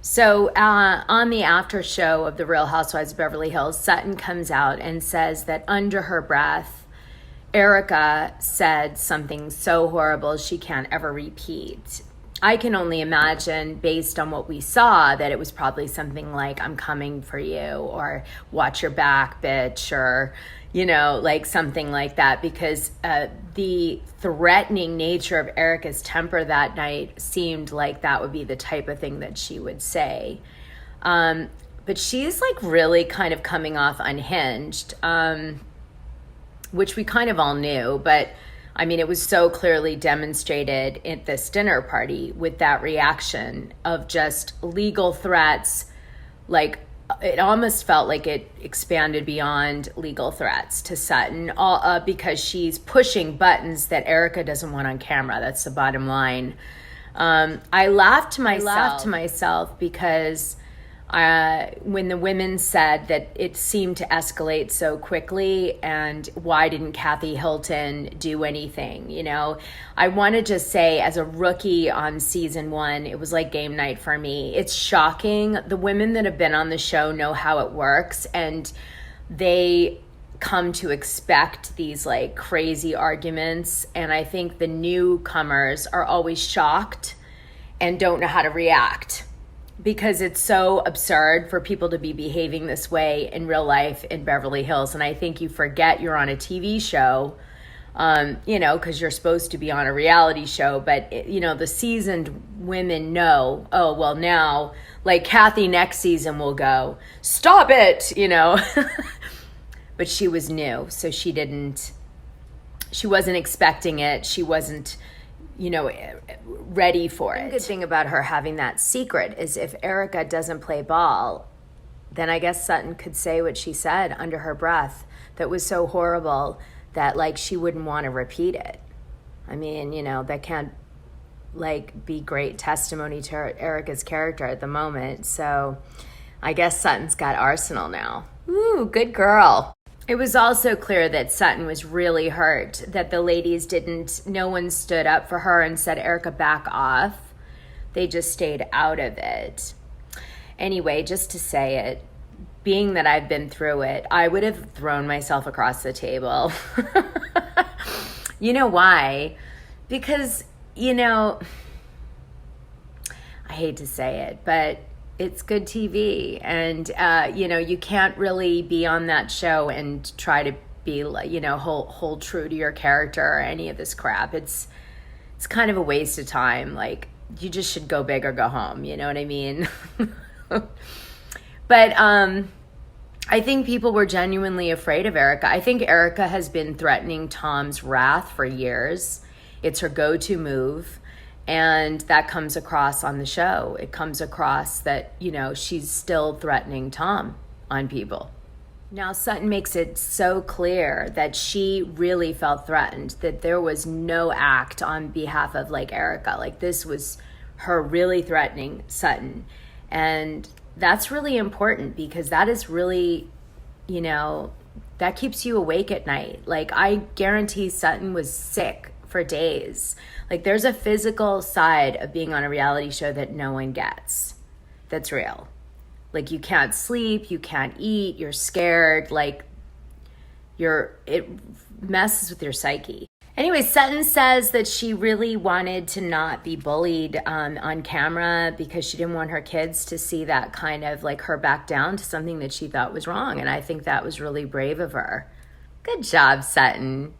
So on the after show of The Real Housewives of Beverly Hills, Sutton comes out and says that under her breath, Erika said something so horrible she can't ever repeat. I can only imagine, based on what we saw, that it was probably something like, I'm coming for you, or watch your back, bitch, or, like something like that, because the threatening nature of Erika's temper that night seemed like that would be the type of thing that she would say. But she's like really kind of coming off unhinged, which we kind of all knew, but I mean, it was so clearly demonstrated at this dinner party with that reaction of just legal threats. Like, it almost felt like it expanded beyond legal threats to Sutton, because she's pushing buttons that Erika doesn't want on camera. That's the bottom line. I laughed to myself because when the women said that it seemed to escalate so quickly, and why didn't Cathy Hilton do anything? I want to just say, as a rookie on season 1, it was like game night for me. It's shocking. The women that have been on the show know how it works, and they come to expect these like crazy arguments. And I think the newcomers are always shocked and don't know how to react, because it's so absurd for people to be behaving this way in real life in Beverly Hills. And I think you forget you're on a TV show, because you're supposed to be on a reality show. But, the seasoned women know, oh, well, now, like Cathy next season will go, stop it, But she was new, so she wasn't expecting it. She wasn't ready for it. The good thing about her having that secret is if Erika doesn't play ball, then I guess Sutton could say what she said under her breath that was so horrible that like she wouldn't want to repeat it. I mean, that can't like be great testimony to Erika's character at the moment. So I guess Sutton's got arsenal now. Ooh, good girl. It was also clear that Sutton was really hurt that the ladies no one stood up for her and said, Erika, back off. They just stayed out of it. Anyway, just to say it, being that I've been through it, I would have thrown myself across the table. You know why? Because, I hate to say it, but it's good TV, and you can't really be on that show and try to be hold true to your character or any of this crap. It's kind of a waste of time. Like, you just should go big or go home. You know what I mean? But I think people were genuinely afraid of Erika. I think Erika has been threatening Tom's wrath for years. It's her go-to move. And that comes across on the show. It comes across that, she's still threatening Tom on people. Now, Sutton makes it so clear that she really felt threatened, that there was no act on behalf of like Erika. Like, this was her really threatening Sutton. And that's really important, because that is really, that keeps you awake at night. Like, I guarantee Sutton was sick for days. Like, there's a physical side of being on a reality show that no one gets. That's real. Like, you can't sleep, you can't eat, you're scared, like, it messes with your psyche. Anyway, Sutton says that she really wanted to not be bullied on camera because she didn't want her kids to see that kind of like her back down to something that she thought was wrong. And I think that was really brave of her. Good job, Sutton.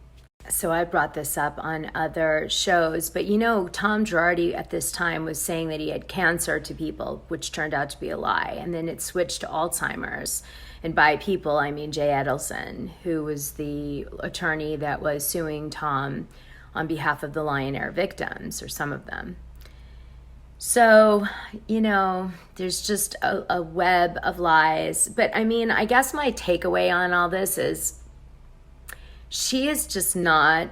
So I brought this up on other shows, but Tom Girardi at this time was saying that he had cancer to people, which turned out to be a lie. And then it switched to altzheimers. And by people, I mean Jay Edelson, who was the attorney that was suing Tom on behalf of the Lion Air victims, or some of them. So, there's just a web of lies. But I mean, I guess my takeaway on all this is she is just not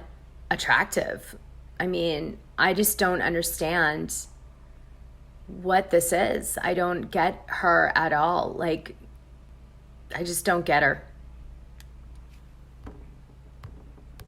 attractive. I mean, I just don't understand what this is. I don't get her at all. Like, I just don't get her.